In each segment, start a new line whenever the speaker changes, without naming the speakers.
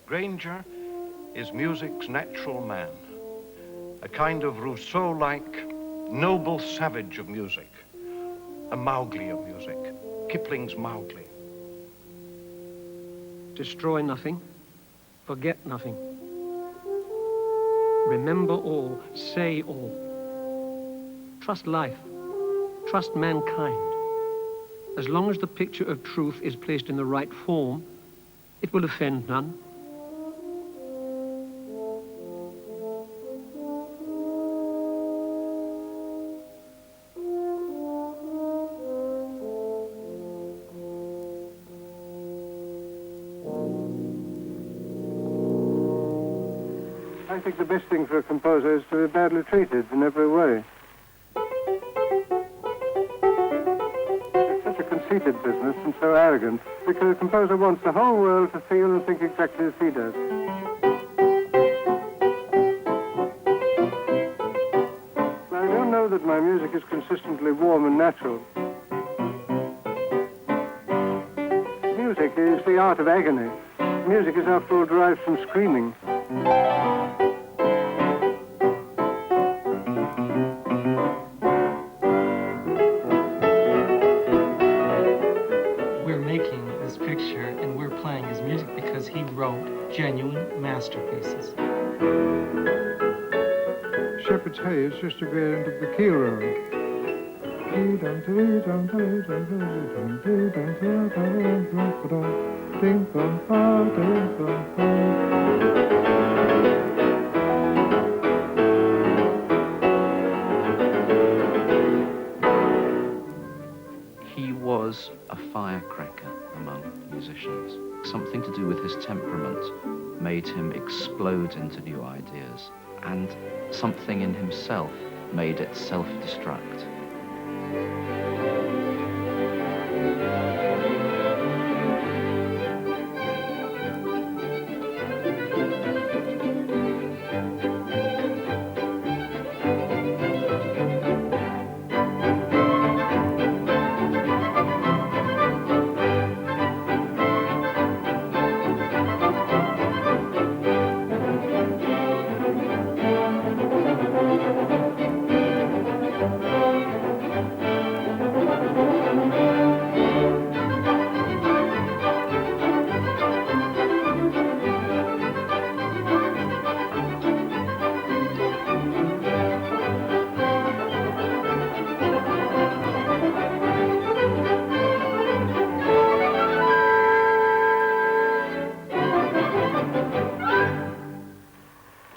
Grainger is music's natural man, a kind of Rousseau-like noble savage of music, a Mowgli of music, Kipling's Mowgli.
Destroy nothing, forget nothing. Remember all, say all. Trust life, trust mankind. As long as the picture of truth is placed in the right form, it will offend none.
I think the best thing for a composer is to be badly treated in every way. It's such a conceited business and so arrogant, because a composer wants the whole world to feel and think exactly as he does. I don't know that my music is consistently warm and natural. Music is the art of agony. Music is, after all, derived from screaming.
He wrote genuine masterpieces.
Shepherd's Hay is just a variant of the keel roll.
He was a firecracker among musicians. Something to do with his temperament made him explode into new ideas, and something in himself made it self-destruct.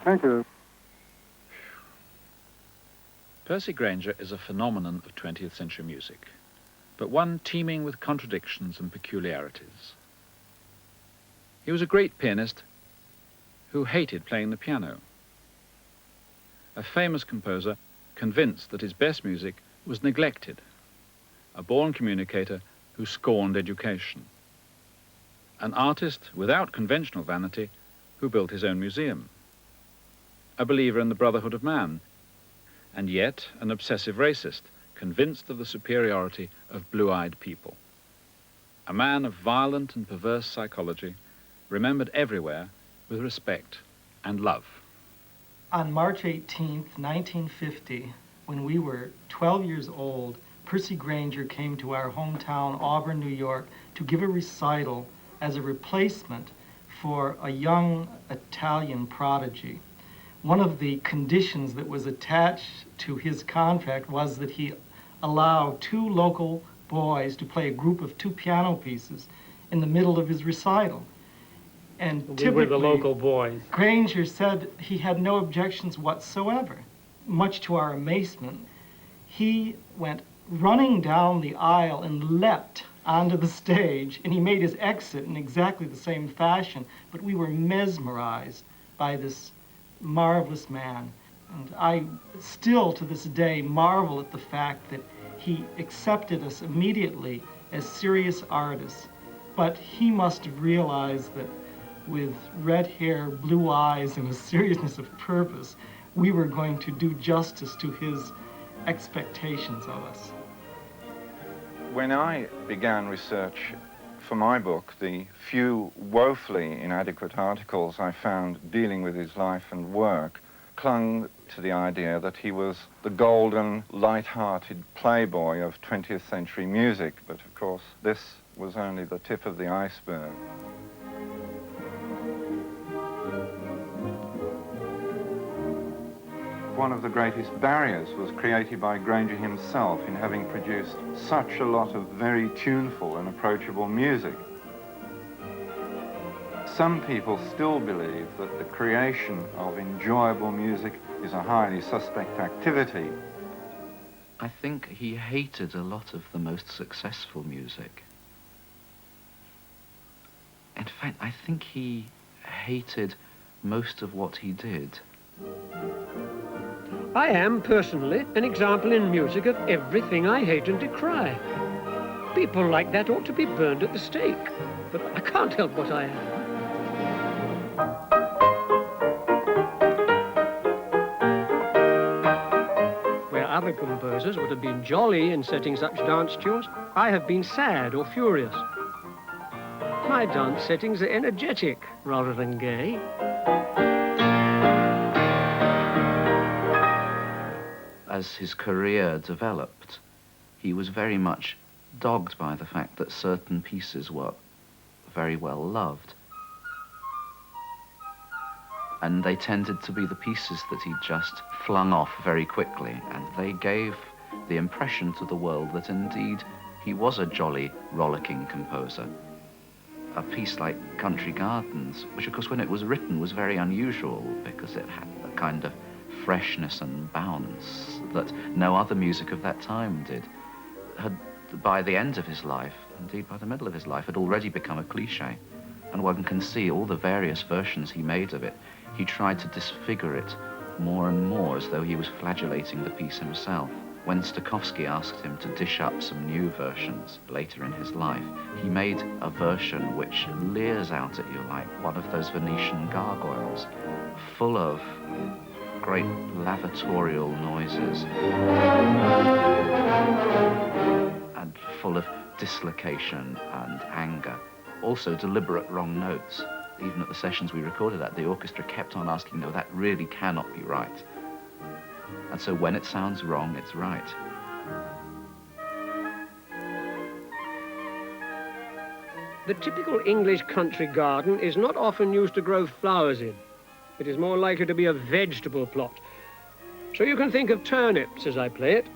Thank you.
Percy Grainger is a phenomenon of 20th century music, but one teeming with contradictions and peculiarities. He was a great pianist who hated playing the piano. A famous composer convinced that his best music was neglected. A born communicator who scorned education. An artist without conventional vanity who built his own museum. A believer in the brotherhood of man, and yet an obsessive racist, convinced of the superiority of blue-eyed people. A man of violent and perverse psychology, remembered everywhere with respect and love.
On March 18th, 1950, when we were 12 years old, Percy Grainger came to our hometown, Auburn, New York, to give a recital as a replacement for a young Italian prodigy. One of the conditions that was attached to his contract was that he allow 2 local boys to play a group of 2 piano pieces in the middle of his recital. And
we were the local boys.
Grainger said he had no objections whatsoever. Much to our amazement, he went running down the aisle and leapt onto the stage, and he made his exit in exactly the same fashion, but we were mesmerized by this marvelous man. And I still, to this day, marvel at the fact that he accepted us immediately as serious artists. But he must have realized that with red hair, blue eyes, and a seriousness of purpose, we were going to do justice to his expectations of us.
When I began research for my book, the few woefully inadequate articles I found dealing with his life and work clung to the idea that he was the golden, light-hearted playboy of 20th century music, but of course this was only the tip of the iceberg. One of the greatest barriers was created by Grainger himself in having produced such a lot of very tuneful and approachable music. Some people still believe that the creation of enjoyable music is a highly suspect activity.
I think he hated a lot of the most successful music. In fact, I think he hated most of what he did.
I am, personally, an example in music of everything I hate and decry. People like that ought to be burned at the stake, but I can't help what I am. Where other composers would have been jolly in setting such dance tunes, I have been sad or furious. My dance settings are energetic rather than gay.
As his career developed, he was very much dogged by the fact that certain pieces were very well loved. And they tended to be the pieces that he just flung off very quickly, and they gave the impression to the world that indeed he was a jolly, rollicking composer. A piece like Country Gardens, which of course when it was written was very unusual because it had a kind of freshness and bounce that no other music of that time did, had, by the end of his life, indeed by the middle of his life, had already become a cliche. And one can see all the various versions he made of it. He tried to disfigure it more and more as though he was flagellating the piece himself. When Stokowski asked him to dish up some new versions later in his life, he made a version which leers out at you like one of those Venetian gargoyles, full of great lavatorial noises and full of dislocation and anger. Also deliberate wrong notes. Even at the sessions we recorded at, the orchestra kept on asking, no, that really cannot be right. And so when it sounds wrong, it's right.
The typical English country garden is not often used to grow flowers in. It is more likely to be a vegetable plot. So you can think of turnips as I play it.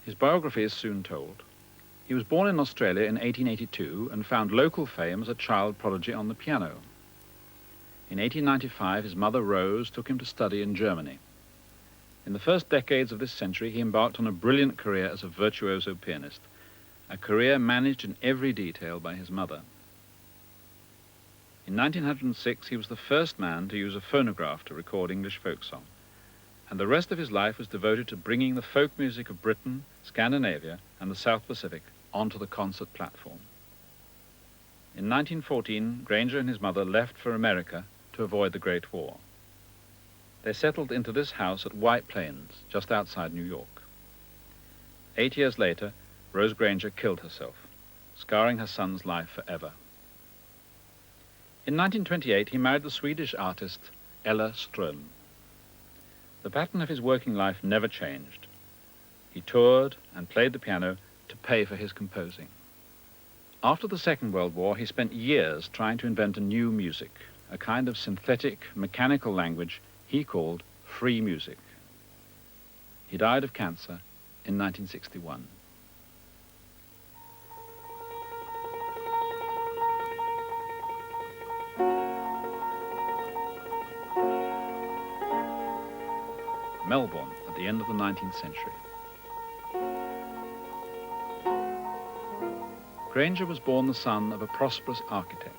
His biography is soon told. He was born in Australia in 1882 and found local fame as a child prodigy on the piano. In 1895, his mother, Rose, took him to study in Germany. In the first decades of this century, he embarked on a brilliant career as a virtuoso pianist, a career managed in every detail by his mother. In 1906, he was the first man to use a phonograph to record English folk song, and the rest of his life was devoted to bringing the folk music of Britain, Scandinavia, and the South Pacific onto the concert platform. In 1914, Grainger and his mother left for America to avoid the Great War. They settled into this house at White Plains, just outside New York. 8 years later, Rose Grainger killed herself, scarring her son's life forever. In 1928, he married the Swedish artist Ella Ström. The pattern of his working life never changed. He toured and played the piano to pay for his composing. After the Second World War, he spent years trying to invent a new music, a kind of synthetic, mechanical language he called free music. He died of cancer in 1961. Melbourne at the end of the 19th century. Grainger was born the son of a prosperous architect.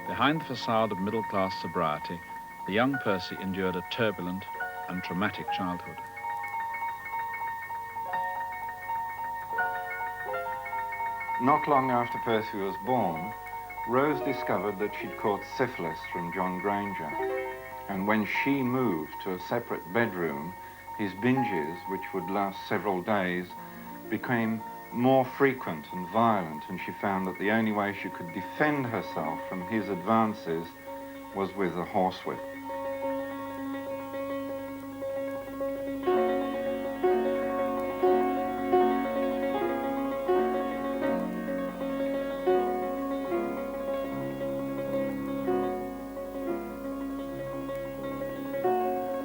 Behind the facade of middle-class sobriety, the young Percy endured a turbulent and traumatic childhood.
Not long after Percy was born, Rose discovered that she'd caught syphilis from John Grainger. And when she moved to a separate bedroom, his binges, which would last several days, became more frequent and violent, and she found that the only way she could defend herself from his advances was with a horsewhip.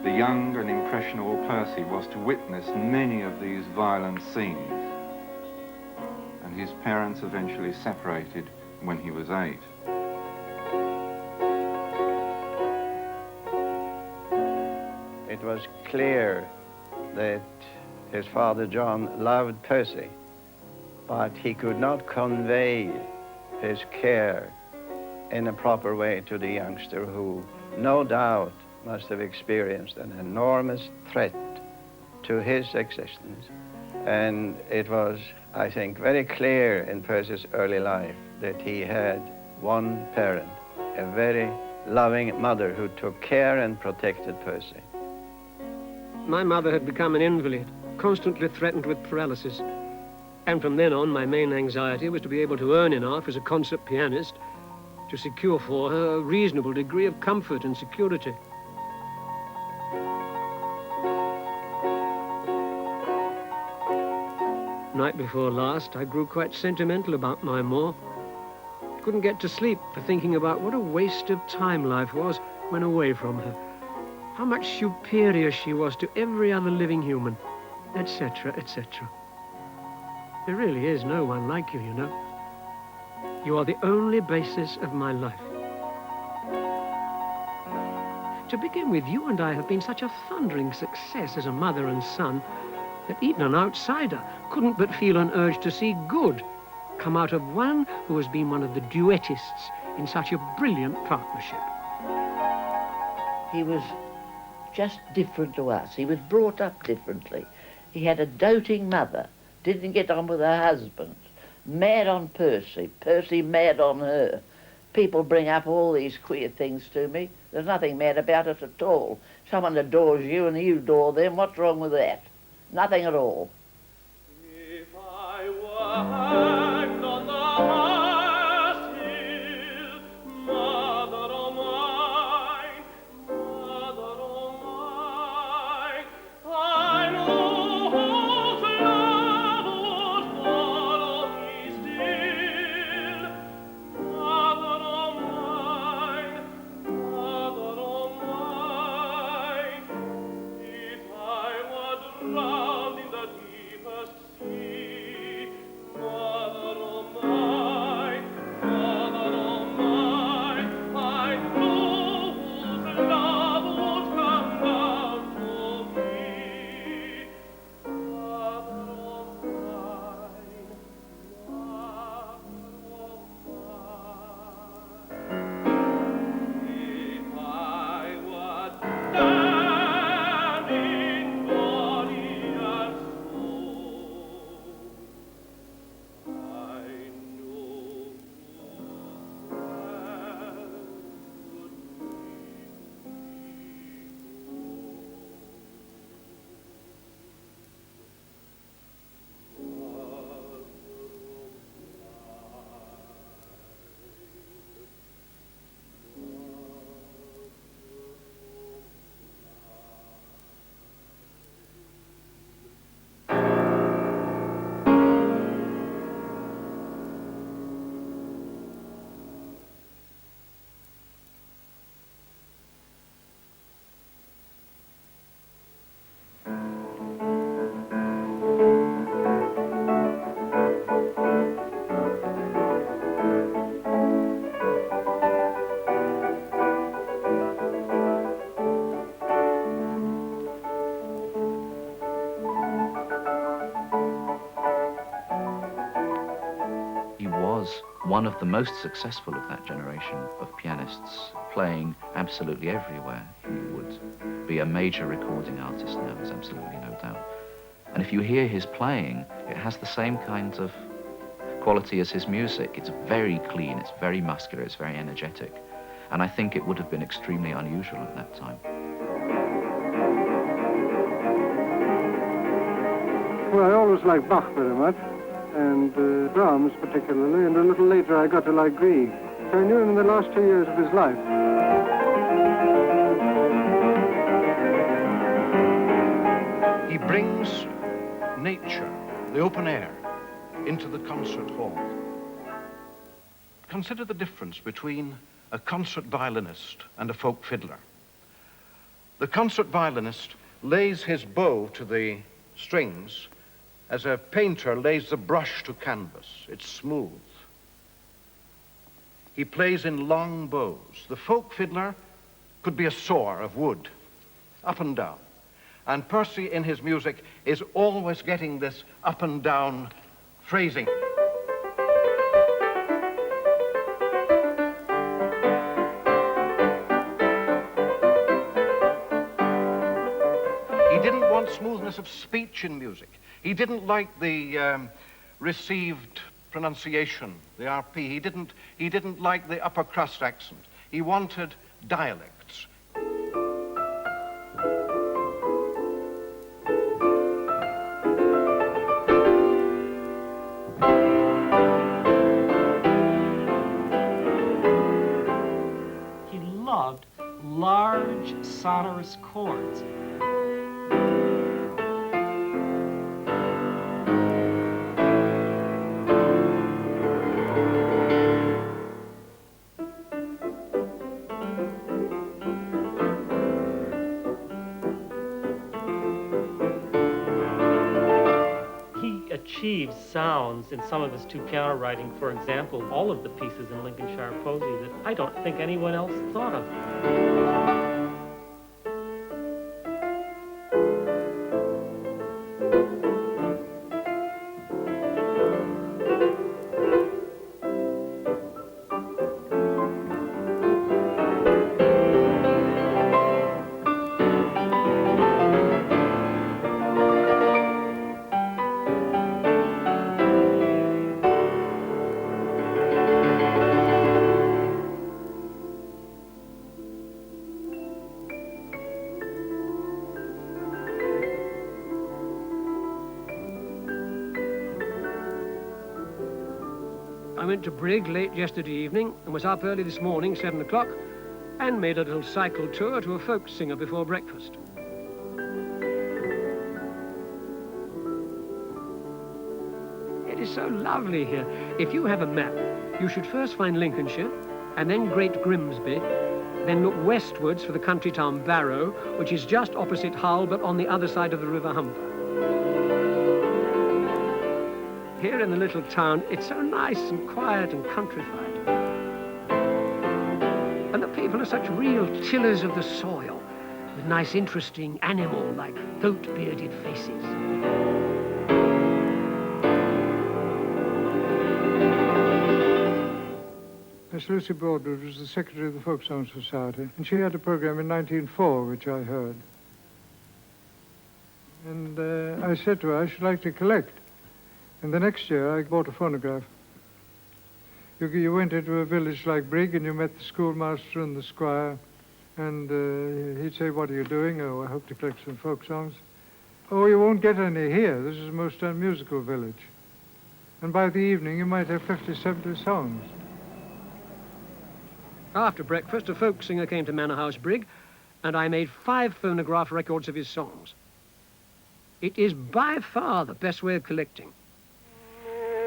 The young and impressionable Percy was to witness many of these violent scenes, and his parents eventually separated when he was 8.
It was clear that his father John loved Percy, but he could not convey his care in a proper way to the youngster, who no doubt must have experienced an enormous threat to his existence. And it was, I think, very clear in Percy's early life that he had one parent, a very loving mother who took care and protected Percy.
My mother had become an invalid, constantly threatened with paralysis. And from then on, my main anxiety was to be able to earn enough as a concert pianist to secure for her a reasonable degree of comfort and security. Night before last, I grew quite sentimental about my Moor. Couldn't get to sleep for thinking about what a waste of time life was when away from her. How much superior she was to every other living human, etc., etc. There really is no one like you, you know. You are the only basis of my life. To begin with, you and I have been such a thundering success as a mother and son that even an outsider couldn't but feel an urge to see good come out of one who has been one of the duettists in such a brilliant partnership.
He was just different to us. He was brought up differently. He had a doting mother, didn't get on with her husband, mad on Percy, Percy mad on her. People bring up all these queer things to me. There's nothing mad about it at all. Someone adores you and you adore them. What's wrong with that? Nothing at all.
If I were hanged on the highest hill, mother o' mine, I know whose love would follow me still. Mother o' mine, if I were drowned in the deepest sea,
one of the most successful of that generation of pianists, playing absolutely everywhere. He would be a major recording artist now, there's absolutely no doubt. And if you hear his playing, it has the same kind of quality as his music. It's very clean, it's very muscular, it's very energetic. And I think it would have been extremely unusual at that time.
Well, I always liked Bach very much, and Brahms particularly, and a little later I got to like Grieg. So I knew him in the last 2 years of his life.
He brings nature, the open air, into the concert hall. Consider the difference between a concert violinist and a folk fiddler. The concert violinist lays his bow to the strings as a painter lays the brush to canvas. It's smooth. He plays in long bows. The folk fiddler could be a saw of wood, up and down. And Percy, in his music, is always getting this up and down phrasing. He didn't want smoothness of speech in music. He didn't like the received pronunciation, the RP. He didn't like the upper crust accent. He wanted dialects.
He loved large, sonorous chords.
Achieves sounds in some of his two-piano writing, for example, all of the pieces in Lincolnshire Posy that I don't think anyone else thought of.
I went to Brig late yesterday evening and was up early this morning, 7 o'clock, and made a little cycle tour to a folk singer before breakfast. It is so lovely here. If you have a map, you should first find Lincolnshire, and then Great Grimsby, then look westwards for the country town Barrow, which is just opposite Hull, but on the other side of the River Humber. Here in the little town, it's so nice and quiet and countrified. And the people are such real tillers of the soil, with nice, interesting, animal-like, goat-bearded faces.
Miss Lucy Broadwood was the secretary of the Folk Song Society, and she had a program in 1904, which I heard. And I said to her, I should like to collect. And the next year, I bought a phonograph. You went into a village like Brig, and you met the schoolmaster and the squire, and he'd say, what are you doing? Oh, I hope to collect some folk songs. Oh, you won't get any here. This is a most unmusical village. And by the evening, you might have 50, 70 songs.
After breakfast, a folk singer came to Manor House Brig, and I made 5 phonograph records of his songs. It is by far the best way of collecting.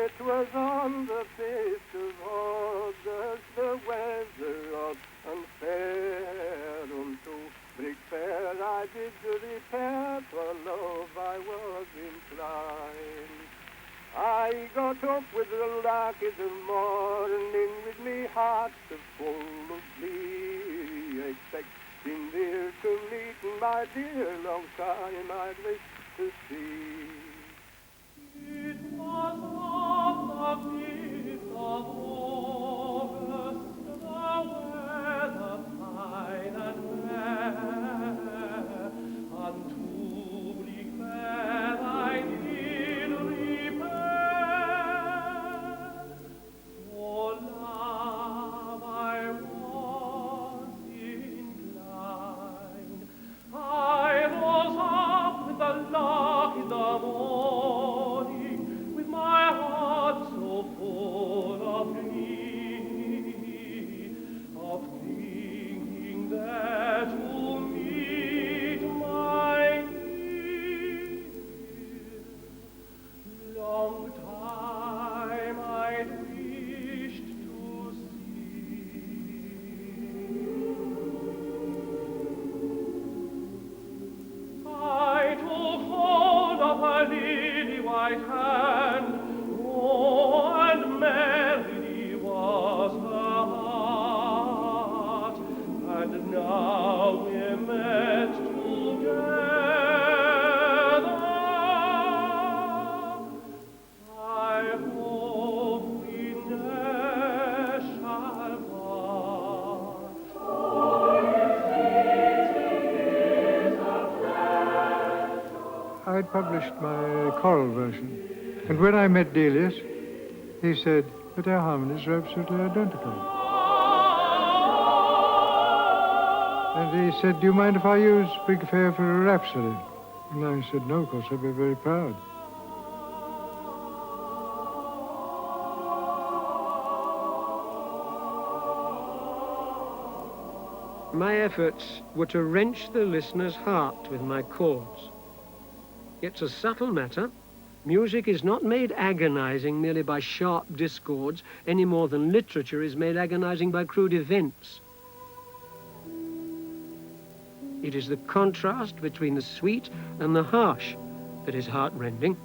It was on the 5th of August, the weather odd and fair, unto Brig Fair I did repair, for love I was inclined. I got up with the lark in the morning, with me heart so full of glee, expecting there to meet my dear, long time I'd wish to see. It was on the 5th of August.
I'd published my choral version. And when I met Delius, he said, but our harmonies are absolutely identical. And he said, do you mind if I use Big Affair for a rhapsody? And I said, no, of course, I'd be very proud.
My efforts were to wrench the listener's heart with my chords. It's a subtle matter. Music is not made agonizing merely by sharp discords, any more than literature is made agonizing by crude events. It is the contrast between the sweet and the harsh that is heart-rending.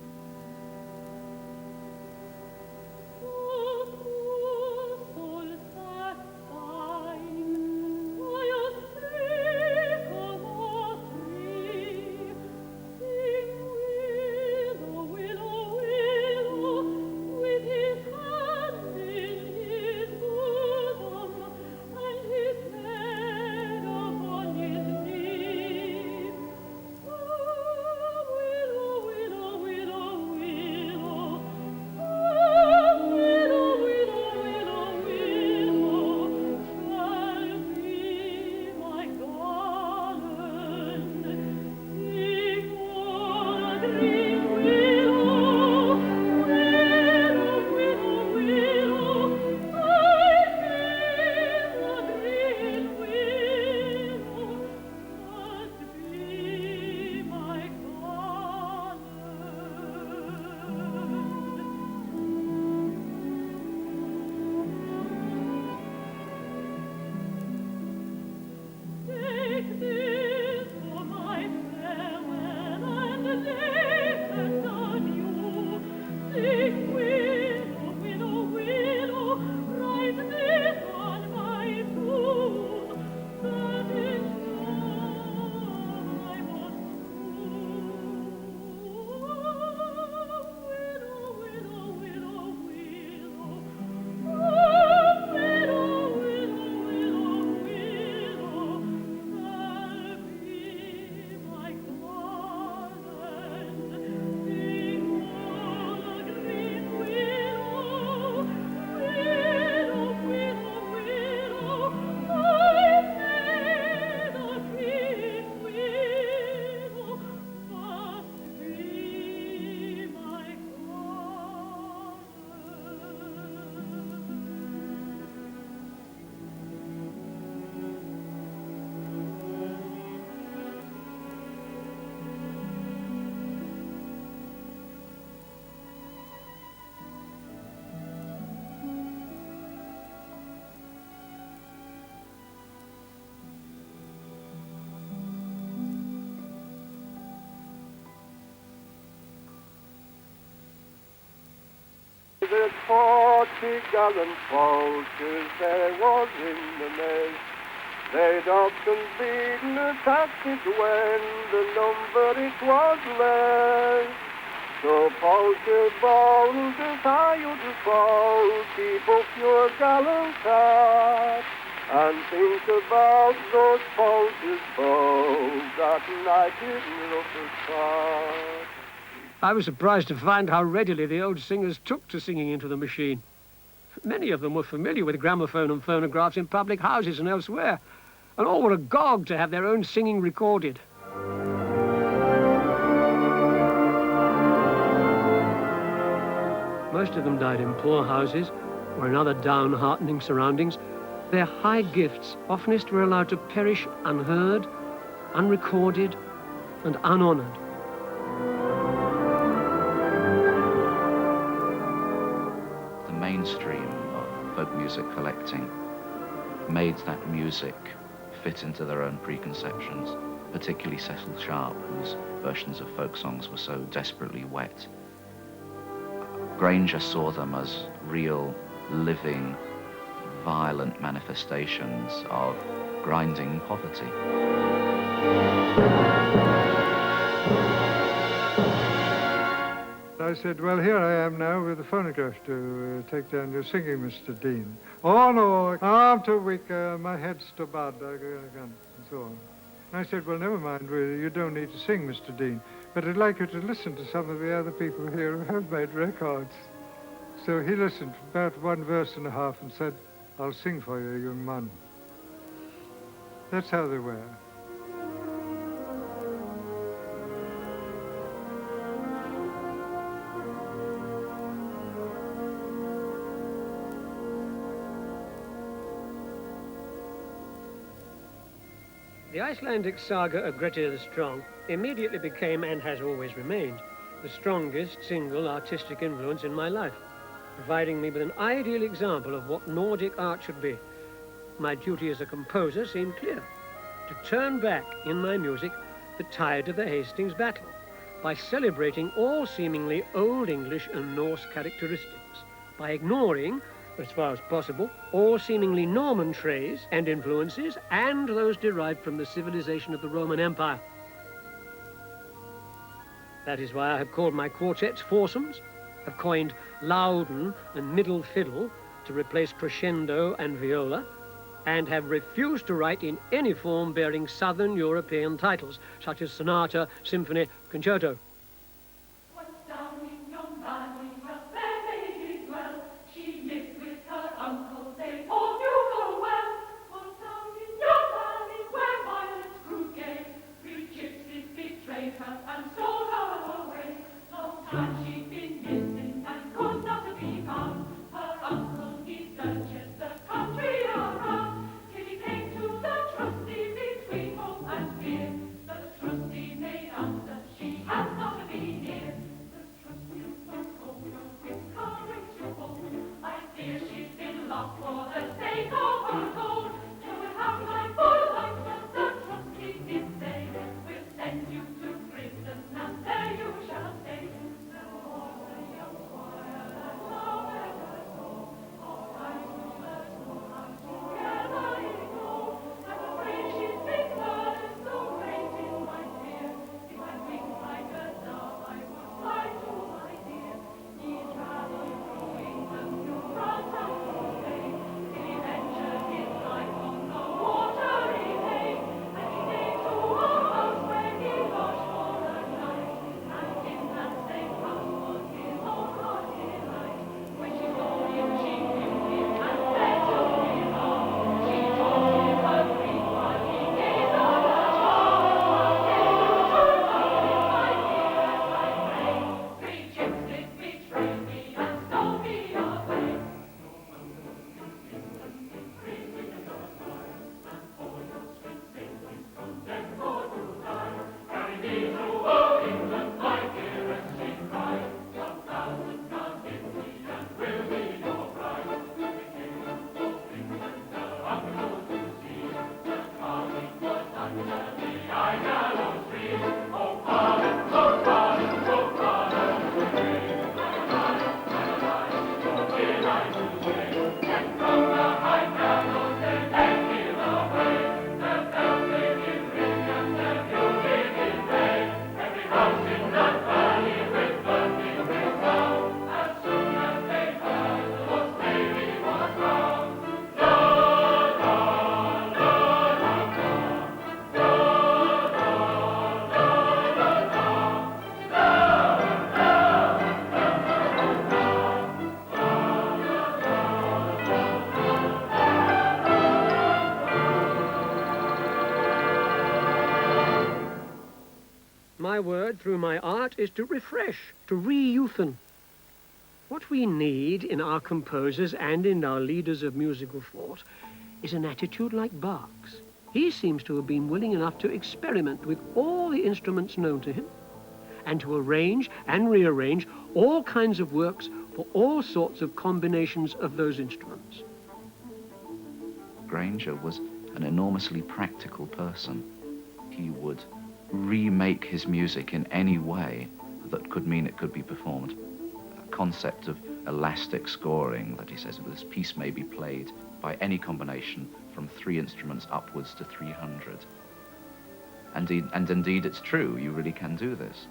The 40 gallant soldiers there was in the mess. They'd often been attacked when the number it was less. So Polka bold as I would fall, keep up your gallant heart, and think about those soldiers bold that night in Rupert's Park.
I was surprised to find how readily the old singers took to singing into the machine. Many of them were familiar with gramophone and phonographs in public houses and elsewhere, and all were agog to have their own singing recorded. Most of them died in poor houses or in other downheartening surroundings. Their high gifts oftenest were allowed to perish unheard, unrecorded, and unhonored.
Mainstream of folk music collecting made that music fit into their own preconceptions, particularly Cecil Sharp, whose versions of folk songs were so desperately wet. Grainger saw them as real, living, violent manifestations of grinding poverty.
I said, well, here I am now with a phonograph to take down your singing, Mr. Dean. Oh, no, I'm too weak, my head's too bad, and so on. And I said, well, never mind, you don't need to sing, Mr. Dean. but I'd like you to listen to some of the other people here who have made records. So he listened about 1 verse and a half and said, I'll sing for you, young man. That's how they were.
The Icelandic saga of Grettir the Strong immediately became, and has always remained, the strongest single artistic influence in my life, providing me with an ideal example of what Nordic art should be. My duty as a composer seemed clear: to turn back in my music the tide of the Hastings battle by celebrating all seemingly Old English and Norse characteristics, by ignoring, as far as possible, all seemingly Norman traits and influences and those derived from the civilization of the Roman Empire. That is why I have called my quartets foursomes, have coined Loudon and middle fiddle to replace crescendo and viola, and have refused to write in any form bearing Southern European titles, such as sonata, symphony, concerto. My word through my art is to refresh, to re-youthen. What we need in our composers and in our leaders of musical thought is an attitude like Bach's. He seems to have been willing enough to experiment with all the instruments known to him and to arrange and rearrange all kinds of works for all sorts of combinations of those instruments.
Grainger was an enormously practical person. He would remake his music in any way that could mean it could be performed. A concept of elastic scoring, that he says this piece may be played by any combination from 3 instruments upwards to 300. And indeed it's true, you really can do this.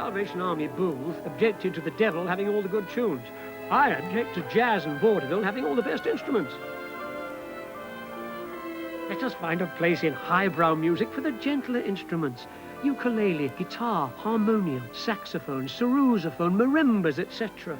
Salvation Army booth objected to the devil having all the good tunes. I object to jazz and vaudeville having all the best instruments. Let us find a place in highbrow music for the gentler instruments. Ukulele, guitar, harmonium, saxophone, sarrusophone, marimbas, etc.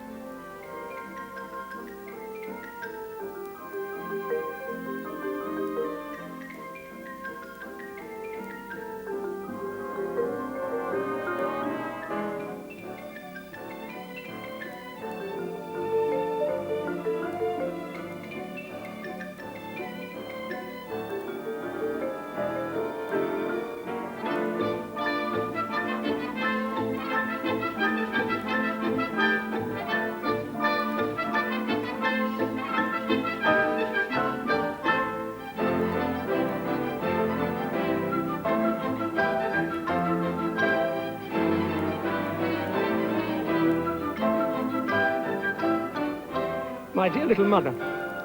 My dear little mother,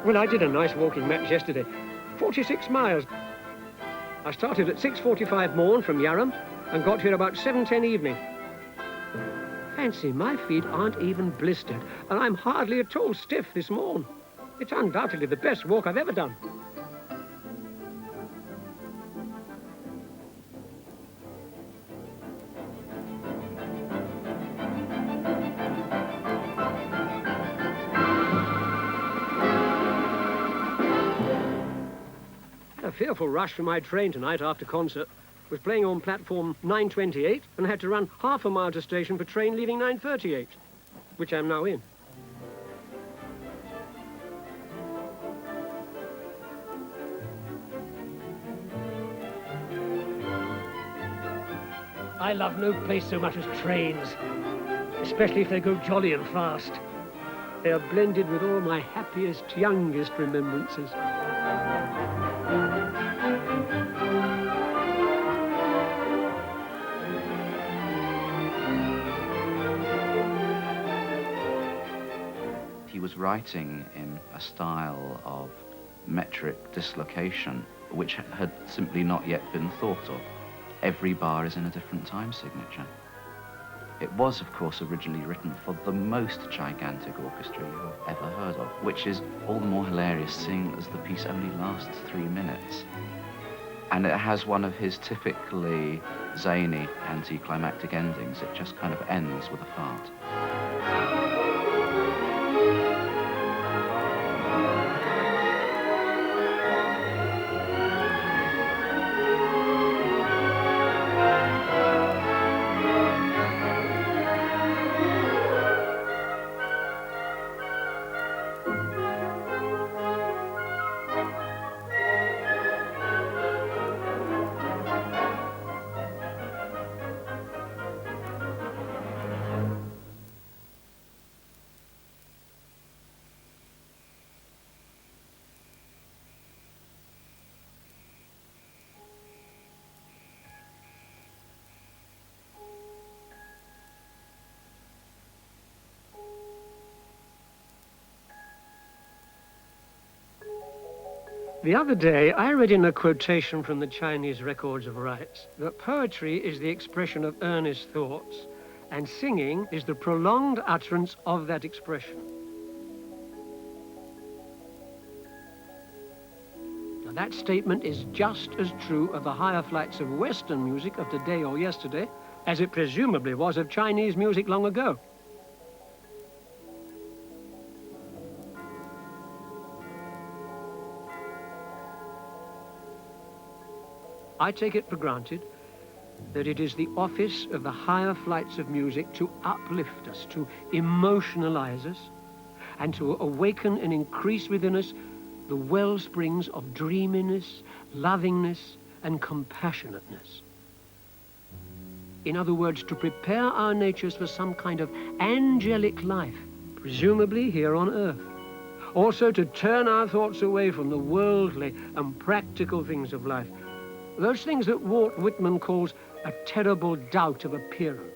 well, I did a nice walking match yesterday. 46 miles. I started at 6:45 morn from Yarram and got here about 7:10 evening. Fancy, my feet aren't even blistered, and I'm hardly at all stiff this morn. It's undoubtedly the best walk I've ever done. Fearful rush for my train tonight after concert. Was playing on platform 928 and had to run half a mile to station for train leaving 9:38, which I'm now in. I love no place so much as trains, especially if they go jolly and fast. They are blended with all my happiest, youngest remembrances.
He was writing in a style of metric dislocation which had simply not yet been thought of. Every bar is in a different time signature. It was, of course, originally written for the most gigantic orchestra you have ever heard of, which is all the more hilarious seeing as the piece only lasts 3 minutes. And it has one of his typically zany anticlimactic endings. It just kind of ends with a fart.
The other day, I read in a quotation from the Chinese records of rites that poetry is the expression of earnest thoughts, and singing is the prolonged utterance of that expression. Now, that statement is just as true of the higher flights of Western music of today or yesterday as it presumably was of Chinese music long ago. I take it for granted that it is the office of the higher flights of music to uplift us, to emotionalize us, and to awaken and increase within us the well springs of dreaminess, lovingness, and compassionateness. In other words, to prepare our natures for some kind of angelic life, presumably here on earth. Also to turn our thoughts away from the worldly and practical things of life, those things that Walt Whitman calls a terrible doubt of appearance.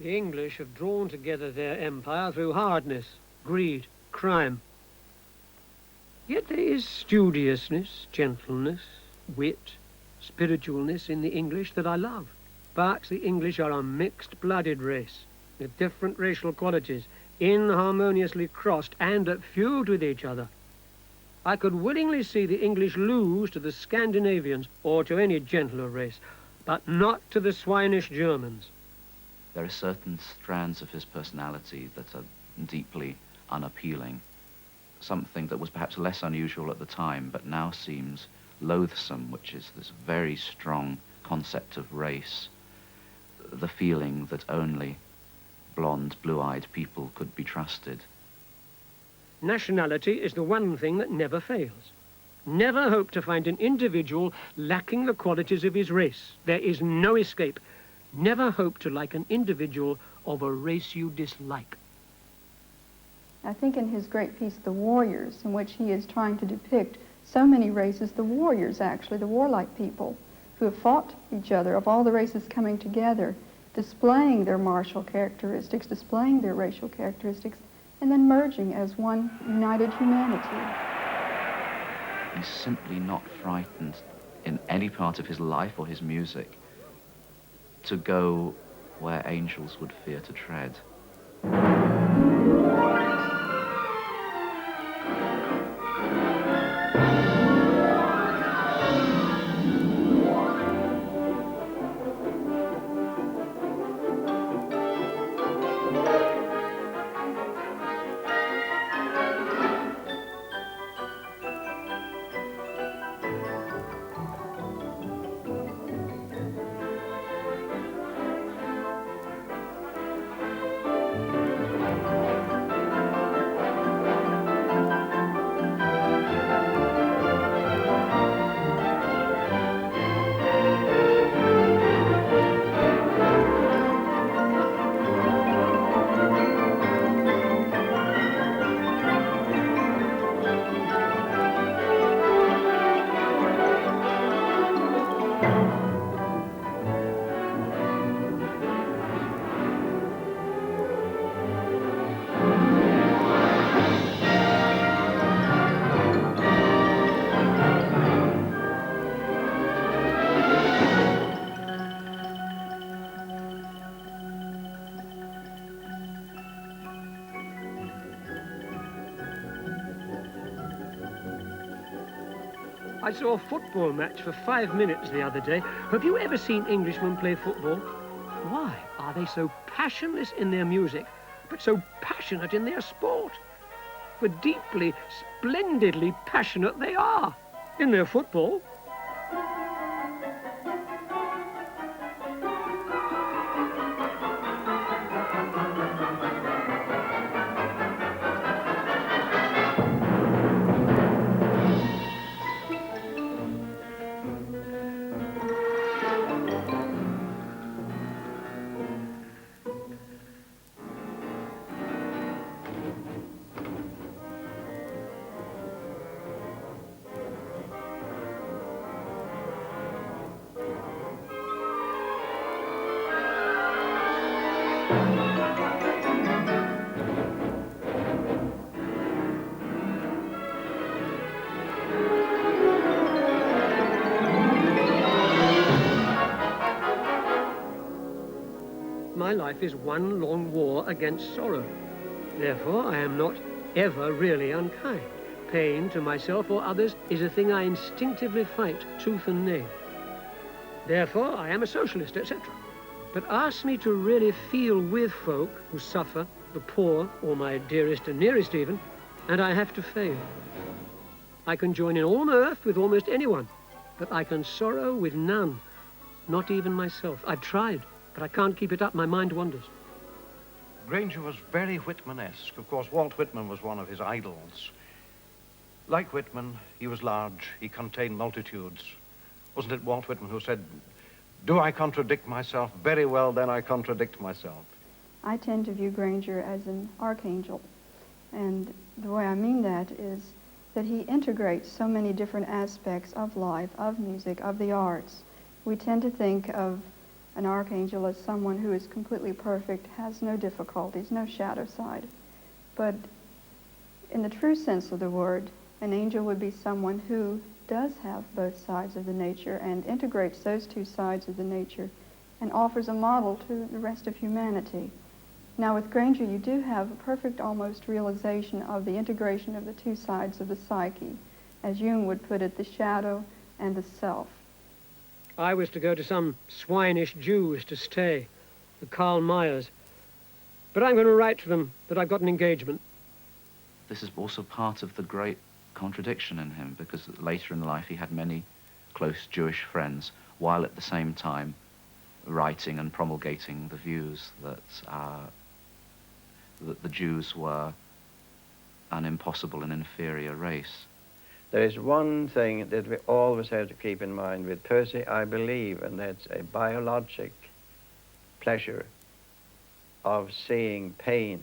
The English have drawn together their empire through hardness, greed, crime. Yet there is studiousness, gentleness, wit, spiritualness in the English that I love. Perhaps the English are a mixed-blooded race, with different racial qualities, inharmoniously crossed and at feud with each other. I could willingly see the English lose to the Scandinavians or to any gentler race, but not to the swinish Germans.
There are certain strands of his personality that are deeply unappealing. Something that was perhaps less unusual at the time, but now seems loathsome, which is this very strong concept of race, the feeling that only blonde, blue-eyed people could be trusted.
Nationality is the one thing that never fails. Never hope to find an individual lacking the qualities of his race. There is no escape. Never hope to like an individual of a race you dislike.
I think in his great piece, The Warriors, in which he is trying to depict so many races, the warriors actually, the warlike people who have fought each other, of all the races coming together, displaying their martial characteristics, displaying their racial characteristics, and then merging as one united humanity.
He's simply not frightened in any part of his life or his music to go where angels would fear to tread.
I saw a football match for 5 minutes the other day. Have you ever seen Englishmen play football? Why are they so passionless in their music, but so passionate in their sport? For deeply, splendidly passionate they are in their football. My life is one long war against sorrow. Therefore, I am not ever really unkind. Pain to myself or others is a thing I instinctively fight tooth and nail. Therefore, I am a socialist, etc. But ask me to really feel with folk who suffer, the poor, or my dearest and nearest even, and I have to fail. I can join in on earth with almost anyone, but I can sorrow with none, not even myself. I've tried, but I can't keep it up. My mind wanders.
Grainger was very Whitman-esque. Of course, Walt Whitman was one of his idols. Like Whitman, he was large. He contained multitudes. Wasn't it Walt Whitman who said, "Do I contradict myself? Very well, then I contradict myself."
I tend to view Grainger as an archangel. And the way I mean that is that he integrates so many different aspects of life, of music, of the arts. We tend to think of an archangel as someone who is completely perfect, has no difficulties, no shadow side. But in the true sense of the word, an angel would be someone who does have both sides of the nature and integrates those two sides of the nature and offers a model to the rest of humanity. Now with Grainger, you do have a perfect almost realization of the integration of the two sides of the psyche, as Jung would put it, the shadow and the self.
I was to go to some swinish Jews to stay, the Karl Mayers. But I'm going to write to them that I've got an engagement.
This is also part of the great contradiction in him, because later in life he had many close Jewish friends, while at the same time writing and promulgating the views that the Jews were an impossible and inferior race.
There is one thing that we always have to keep in mind with Percy, I believe, and that's a biologic pleasure of seeing pain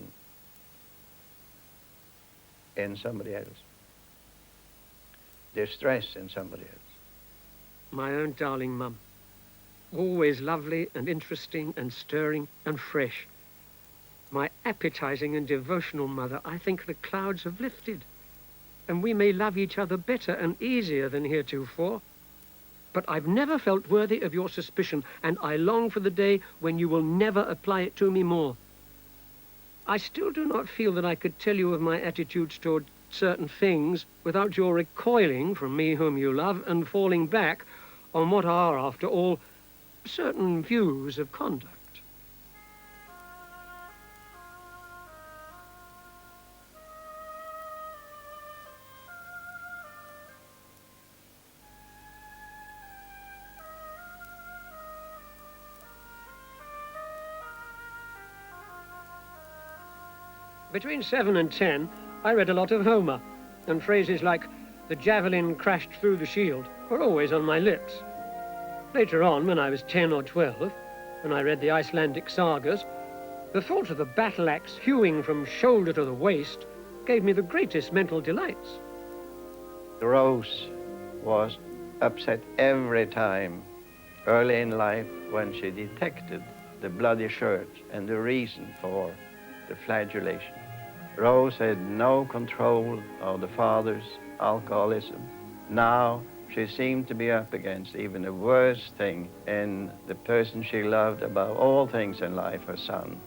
in somebody else, distress in somebody else.
My own darling mum. Always lovely and interesting and stirring and fresh. My appetizing and devotional mother, I think the clouds have lifted, and we may love each other better and easier than heretofore. But I've never felt worthy of your suspicion, and I long for the day when you will never apply it to me more. I still do not feel that I could tell you of my attitudes toward certain things without your recoiling from me whom you love and falling back on what are, after all, certain views of conduct. Between 7 and 10, I read a lot of Homer, and phrases like, "the javelin crashed through the shield," were always on my lips. Later on, when I was 10 or 12, and I read the Icelandic sagas, the thought of the battle axe hewing from shoulder to the waist gave me the greatest mental delights.
Rose was upset every time, early in life, when she detected the bloody shirt and the reason for the flagellation. Rose had no control of the father's alcoholism. Now she seemed to be up against even the worst thing in the person she loved above all things in life, her son.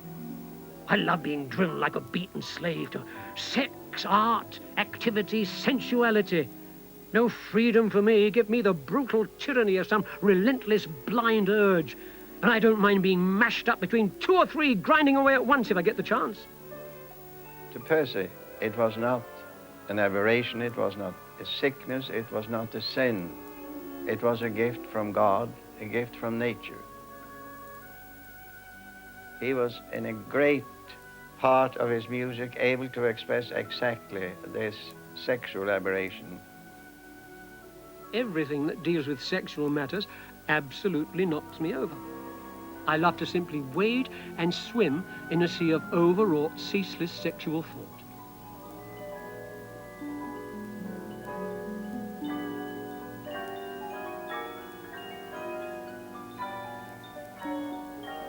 I love being driven like a beaten slave to sex, art, activity, sensuality. No freedom for me. Give me the brutal tyranny of some relentless blind urge. And I don't mind being mashed up between 2 or 3, grinding away at once if I get the chance.
To Percy, it was not an aberration, it was not a sickness, it was not a sin. It was a gift from God, a gift from nature. He was, in a great part of his music, able to express exactly this sexual aberration.
Everything that deals with sexual matters absolutely knocks me over. I love to simply wade and swim in a sea of overwrought, ceaseless sexual thought.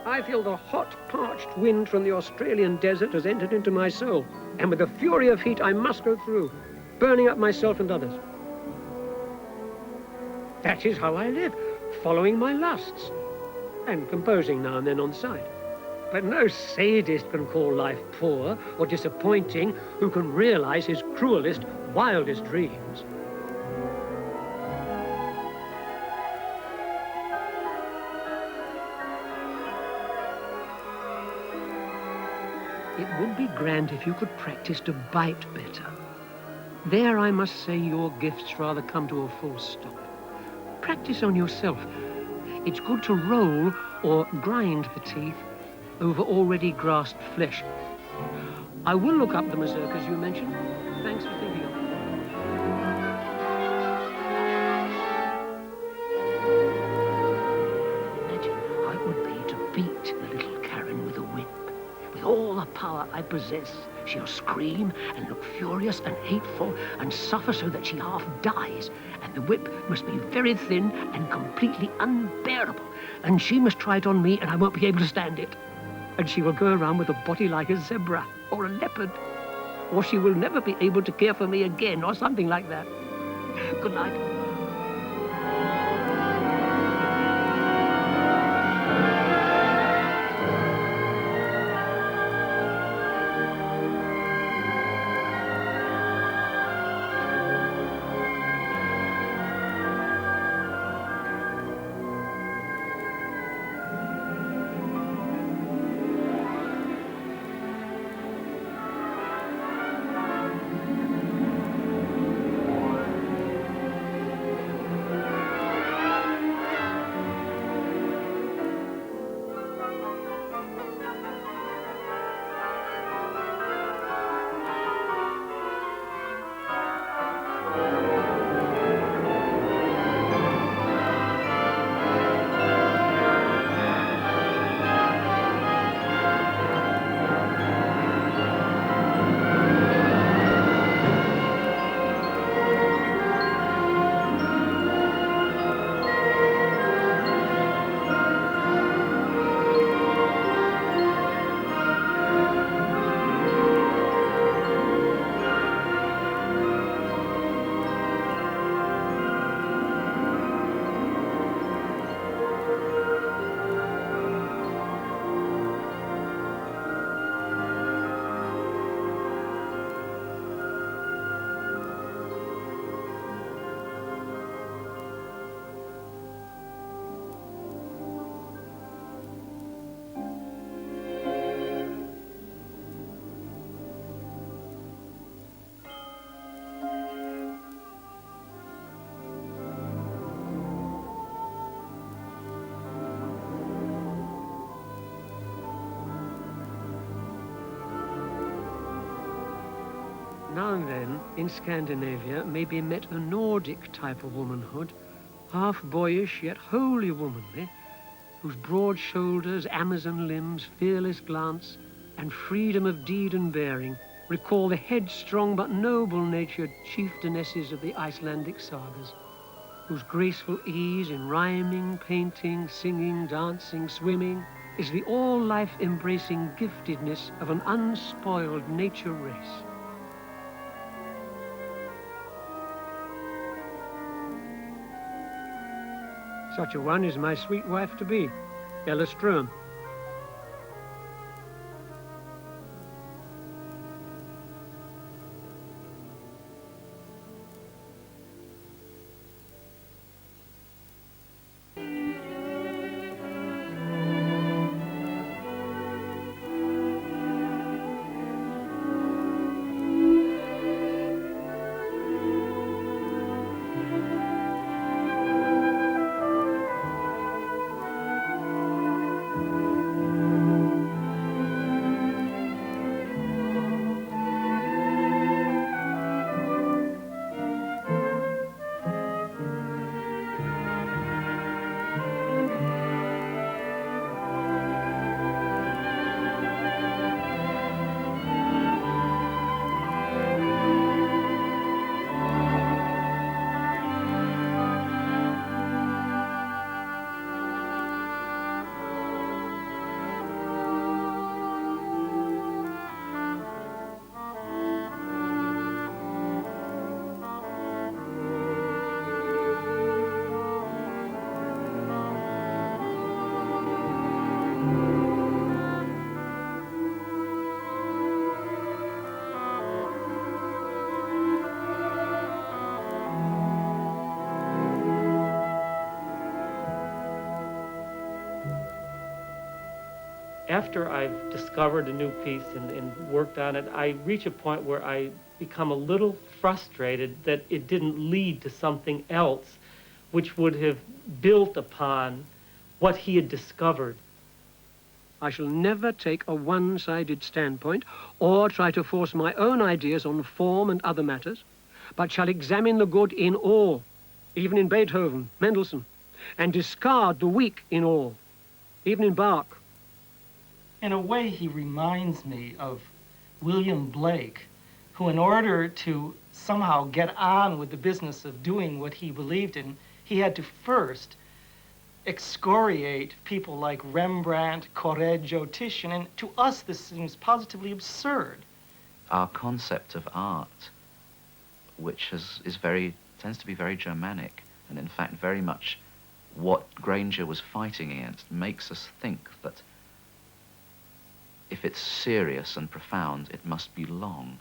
I feel the hot, parched wind from the Australian desert has entered into my soul, and with the fury of heat I must go through, burning up myself and others. That is how I live, following my lusts, and composing now and then on the side. But no sadist can call life poor or disappointing who can realize his cruelest, wildest dreams. It would be grand if you could practice to bite better. There, I must say, your gifts rather come to a full stop. Practice on yourself. It's good to roll or grind the teeth over already grasped flesh. I will look up the mazurkas you mentioned. Thanks for thinking of it. Imagine how it would be to beat the little Karen with a whip, with all the power I possess, She'll scream and look furious and hateful and suffer so that she half dies. And the whip must be very thin and completely unbearable. And she must try it on me and I won't be able to stand it. And she will go around with a body like a zebra or a leopard. Or she will never be able to care for me again or something like that. Good night. Now and then, in Scandinavia, may be met a Nordic type of womanhood, half boyish yet wholly womanly, whose broad shoulders, Amazon limbs, fearless glance, and freedom of deed and bearing recall the headstrong but noble-natured chieftainesses of the Icelandic sagas, whose graceful ease in rhyming, painting, singing, dancing, swimming is the all-life embracing giftedness of an unspoiled nature race. Such a one is my sweet wife-to-be, Ella Ström.
After I've discovered a new piece and worked on it, I reach a point where I become a little frustrated that it didn't lead to something else which would have built upon what he had discovered.
I shall never take a one-sided standpoint or try to force my own ideas on form and other matters, but shall examine the good in all, even in Beethoven, Mendelssohn, and discard the weak in all, even in Bach.
In a way, he reminds me of William Blake, who in order to somehow get on with the business of doing what he believed in, he had to first excoriate people like Rembrandt, Correggio, Titian, and to us this seems positively absurd.
Our concept of art, which tends to be very Germanic, and in fact very much what Grainger was fighting against, makes us think that if it's serious and profound, it must be long.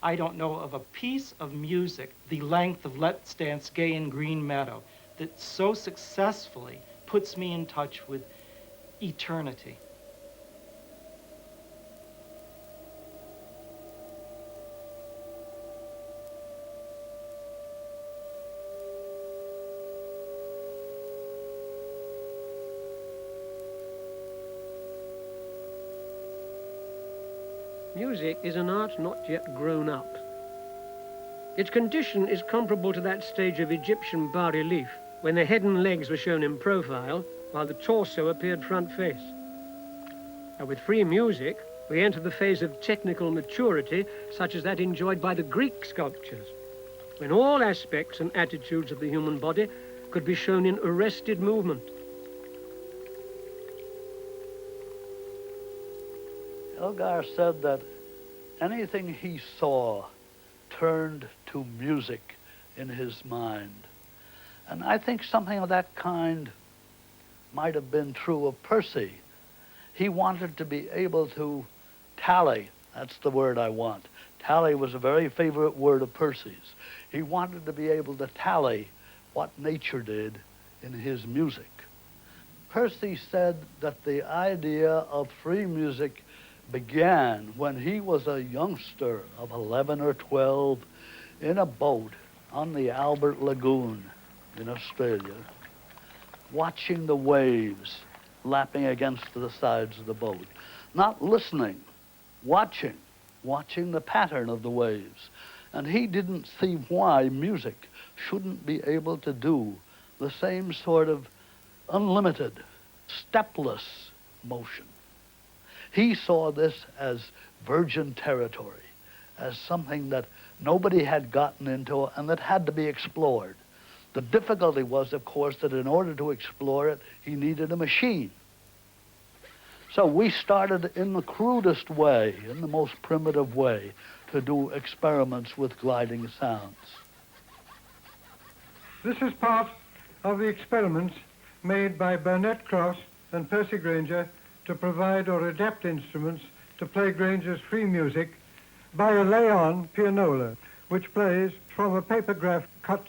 I don't know of a piece of music the length of Let's Dance Gay in Green Meadow that so successfully puts me in touch with eternity.
Music is an art not yet grown up. Its condition is comparable to that stage of Egyptian bas-relief when the head and legs were shown in profile while the torso appeared front face. And with free music, we enter the phase of technical maturity such as that enjoyed by the Greek sculptures, when all aspects and attitudes of the human body could be shown in arrested movement.
Elgar said that anything he saw turned to music in his mind. And I think something of that kind might have been true of Percy. He wanted to be able to tally, that's the word I want. Tally was a very favorite word of Percy's. He wanted to be able to tally what nature did in his music. Percy said that the idea of free music began when he was a youngster of 11 or 12 in a boat on the Albert Lagoon in Australia, watching the waves lapping against the sides of the boat. Not listening, watching the pattern of the waves. And he didn't see why music shouldn't be able to do the same sort of unlimited, stepless motion. He saw this as virgin territory, as something that nobody had gotten into and that had to be explored. The difficulty was, of course, that in order to explore it, he needed a machine. So we started in the crudest way, in the most primitive way, to do experiments with gliding sounds.
This is part of the experiments made by Burnett Cross and Percy Grainger to provide or adapt instruments to play Grainger's free music by a lay-on pianola, which plays from a paper graph cut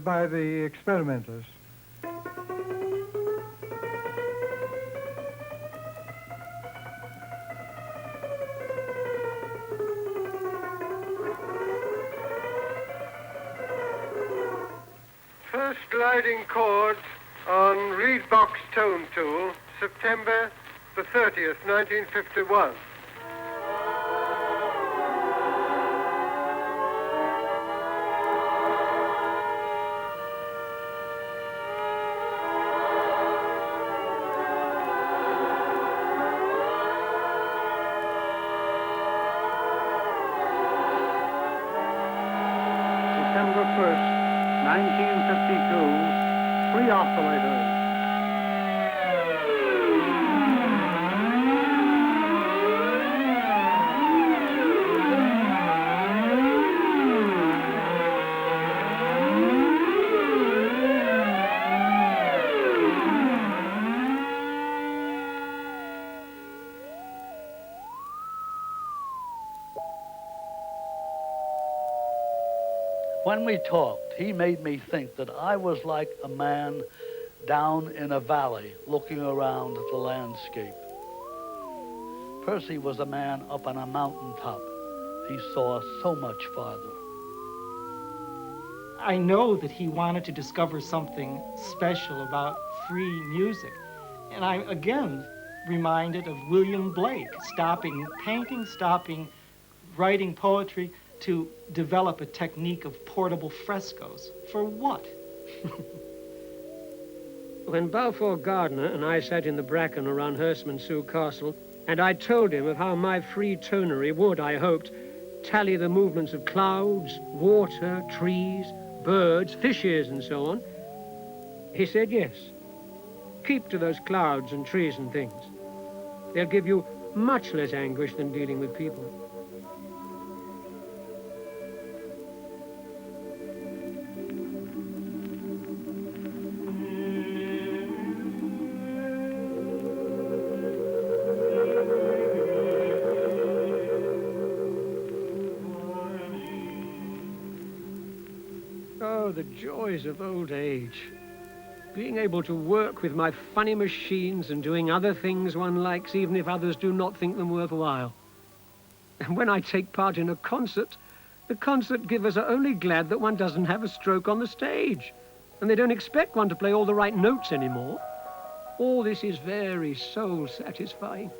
by the experimenters. First gliding chords on reed box tone tool, September the 30th, 1951.
September 1st, 1952, three oscillators.
When we talked, he made me think that I was like a man down in a valley looking around at the landscape. Percy was a man up on a mountaintop. He saw so much farther.
I know that he wanted to discover something special about free music. And I'm again reminded of William Blake, stopping painting, stopping writing poetry to develop a technique of portable frescoes. For what?
When Balfour Gardner and I sat in the bracken around Herstmonceux Castle, and I told him of how my free tonery would, I hoped, tally the movements of clouds, water, trees, birds, fishes, and so on, he said yes. Keep to those clouds and trees and things. They'll give you much less anguish than dealing with people. Oh, the joys of old age. Being able to work with my funny machines and doing other things one likes, even if others do not think them worthwhile. And when I take part in a concert, the concert givers are only glad that one doesn't have a stroke on the stage. And they don't expect one to play all the right notes anymore. All this is very soul-satisfying.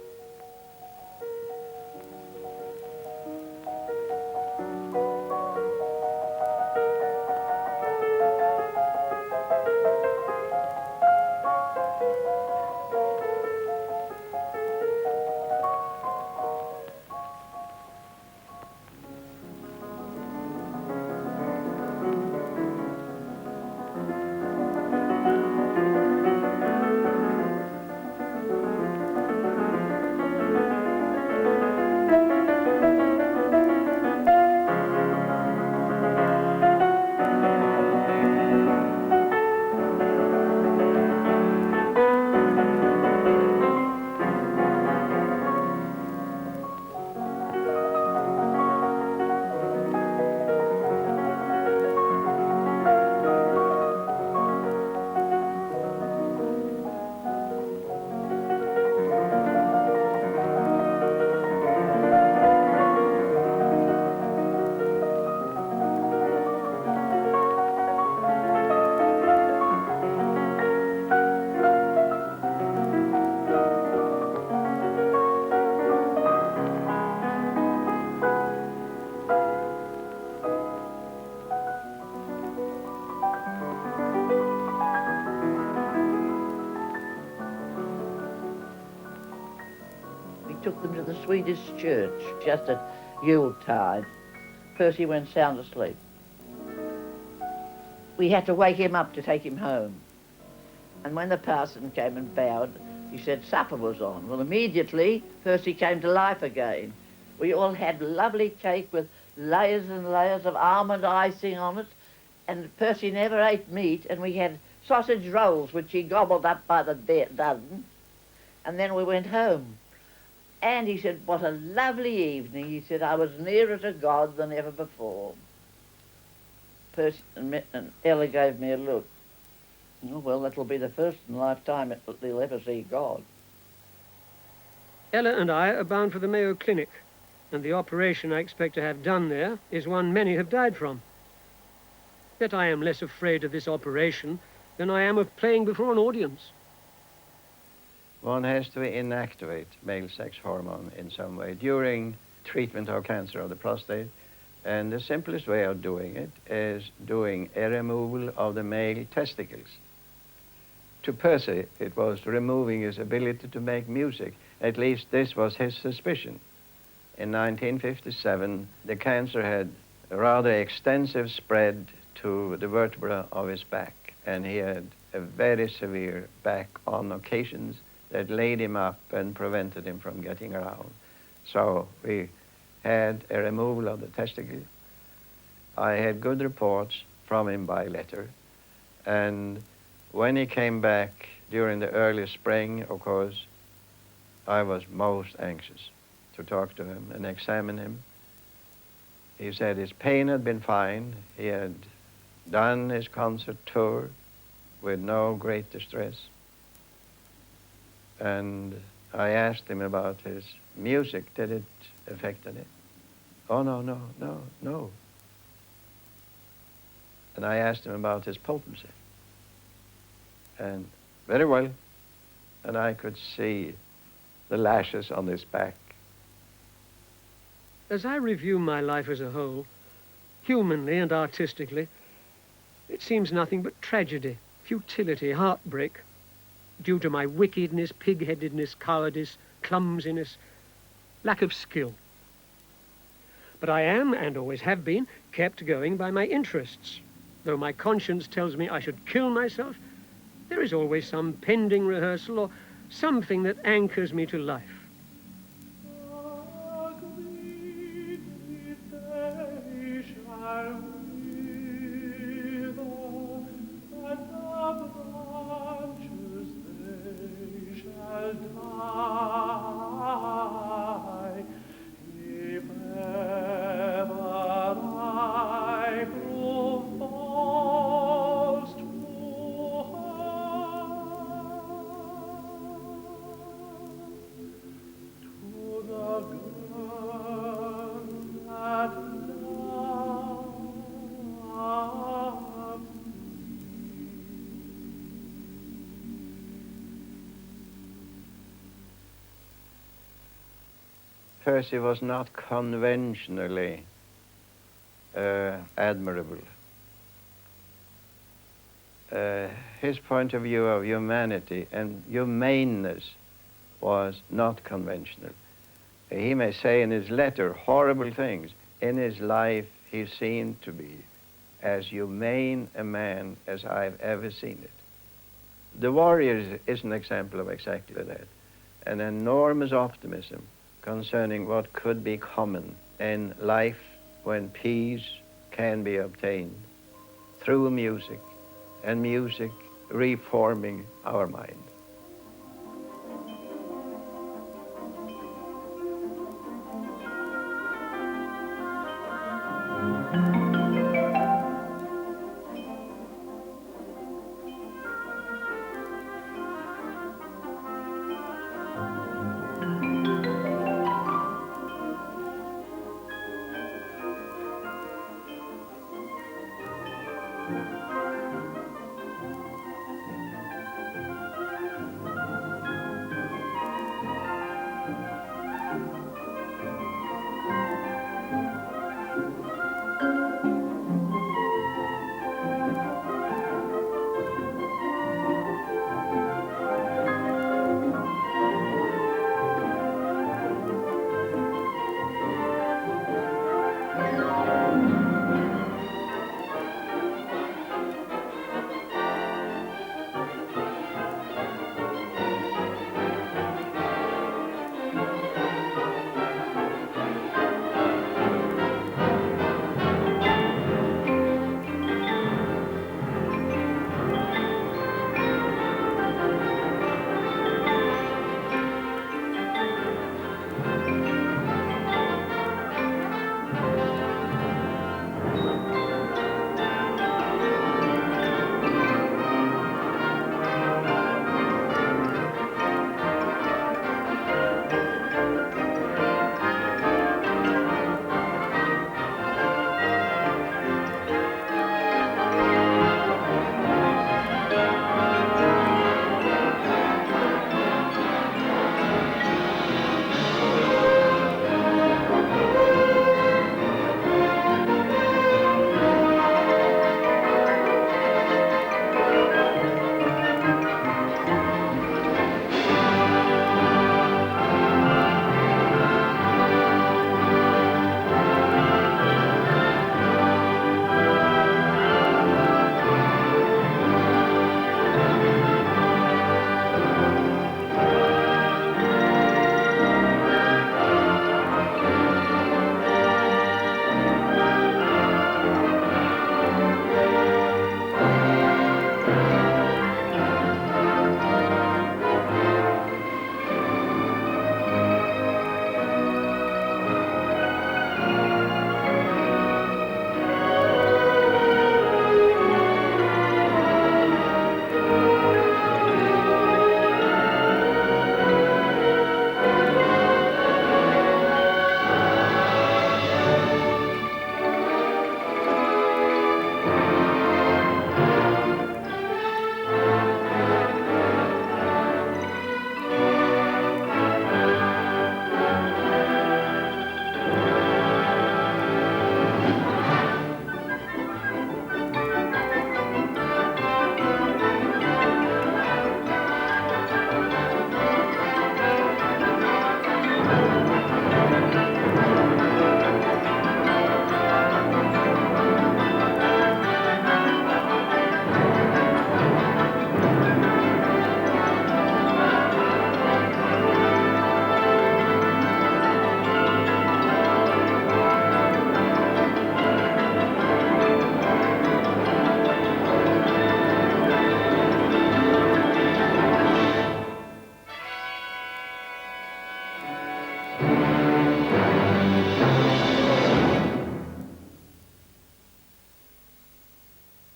took them to the Swedish church just at Yuletide. Percy went sound asleep. We had to wake him up to take him home. And when the parson came and bowed, he said supper was on. Well, immediately, Percy came to life again. We all had lovely cake with layers and layers of almond icing on it, and Percy never ate meat, and we had sausage rolls, which he gobbled up by the dozen, and then we went home. And he said, what a lovely evening. He said, I was nearer to God than ever before. Percy and Ella gave me a look. Oh, well, that'll be the first in a lifetime they'll ever see God.
Ella and I are bound for the Mayo Clinic, and the operation I expect to have done there is one many have died from. Yet I am less afraid of this operation than I am of playing before an audience.
One has to inactivate male sex hormone in some way during treatment of cancer of the prostate. And the simplest way of doing it is doing a removal of the male testicles. To Percy, it was removing his ability to make music. At least this was his suspicion. In 1957, the cancer had a rather extensive spread to the vertebra of his back, and he had a very severe back on occasions that laid him up and prevented him from getting around. So we had a removal of the testicle. I had good reports from him by letter, and when he came back during the early spring, of course, I was most anxious to talk to him and examine him. He said his pain had been fine. He had done his concert tour with no great distress. And I asked him about his music. Did it affect it? Oh, no. And I asked him about his potency. And very well. And I could see the lashes on his back.
As I review my life as a whole, humanly and artistically, it seems nothing but tragedy, futility, heartbreak, due to my wickedness, pig-headedness, cowardice, clumsiness, lack of skill. But I am, and always have been, kept going by my interests. Though my conscience tells me I should kill myself, there is always some pending rehearsal or something that anchors me to life.
Percy was not conventionally admirable. His point of view of humanity and humaneness was not conventional. He may say in his letter horrible things. In his life, he seemed to be as humane a man as I've ever seen it. The Warriors is an example of exactly that. An enormous optimism concerning what could be common in life when peace can be obtained through music, and music reforming our mind.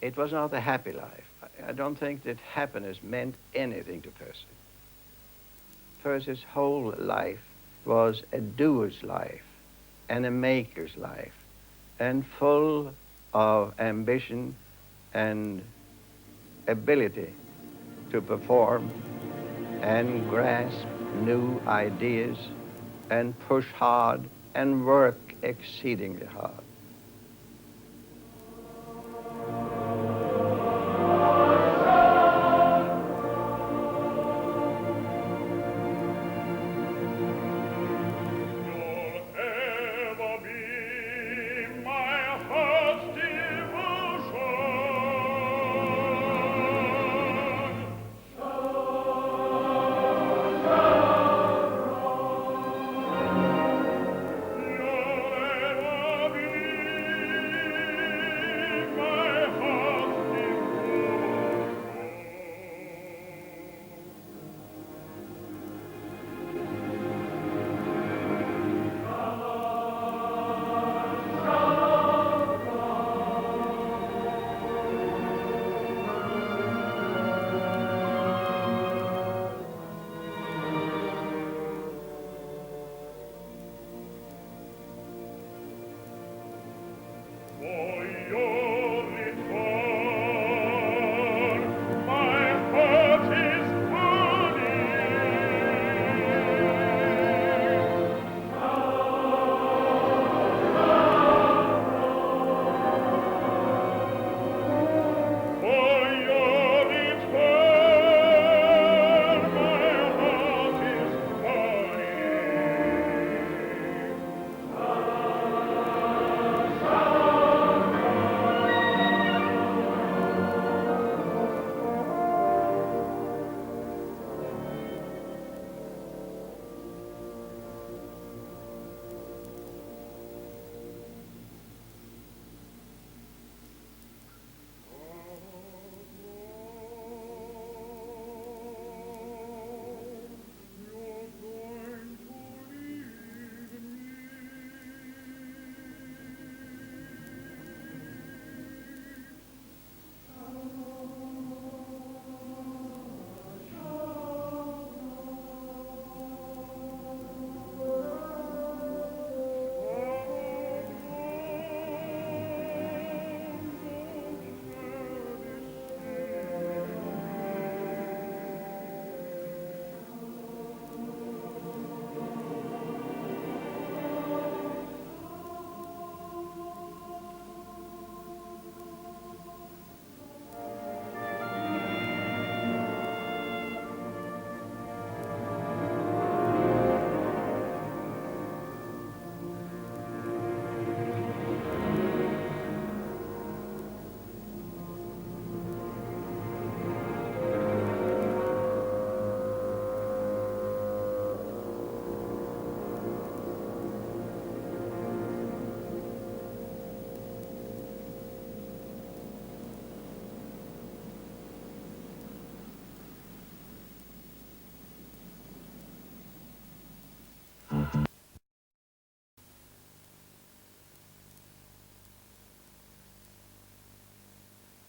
It was not a happy life. I don't think that happiness meant anything to Percy. Percy's whole life was a doer's life and a maker's life, and full of ambition and ability to perform and grasp new ideas and push hard and work exceedingly hard.